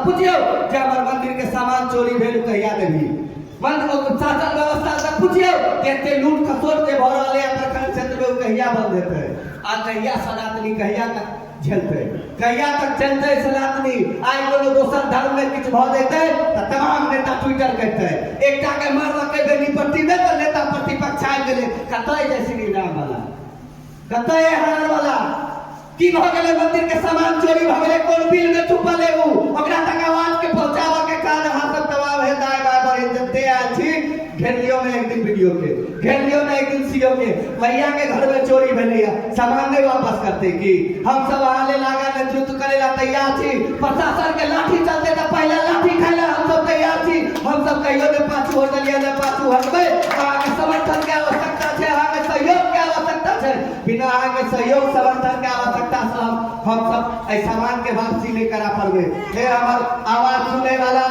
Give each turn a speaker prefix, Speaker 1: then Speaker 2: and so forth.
Speaker 1: पूछियो जे हमर मंदिर के सामान चोरी भेल कहिया देबी। मंदिर शासन व्यवस्था से पूछियो कि लूट खसोट के भर रहले प्रखंड क्षेत्र में कहिया बंद हेतै आ कहिया सनातनी कहिया तक झेलते, कहिया तक चलते सनातनी। आइ कोनो दोसर धर्म में किछु भ जेतै त तमाम नेता ट्विटर करतै, एकटा के मारलकै बेनीपट्टी में त नेता प्रतिपक्ष आबि गेलै कतय जय श्री राम वाला, कतय हरण वाला की भ गेलै, मंदिर के सामान चोरी भ गेलै, कोन बिल में छुपल है उ, ओकरा तक आवाज के पहुंचावा के कारण अहां सब दबाव है दाय बाय पर जनते आयल छी। घेर लियो में एक दिन वीडियो के, घेर लियो में एक दिन सीओ के, मैया के घर में चोरी भेलैया सामान नहीं वापस करते की हम सब आले लागा नेतृत्व करेला तैयार छी। प्रशासन के लाठी चलते त पहले लाठी खाइला हम सब तैयार छी। हम सब कहियो ने पाछू हटलिया ने पाछू हटबै, अहां के समर्थन के आवश्यकता छै, अहां के सहयोग के आवश्यकता छै। बिना अहां के सहयोग समर्थन के आवश्यकता से हम सब ऐ सामान के वापसी नहीं करा पाबे। हे हमर आवाज सुनने वाला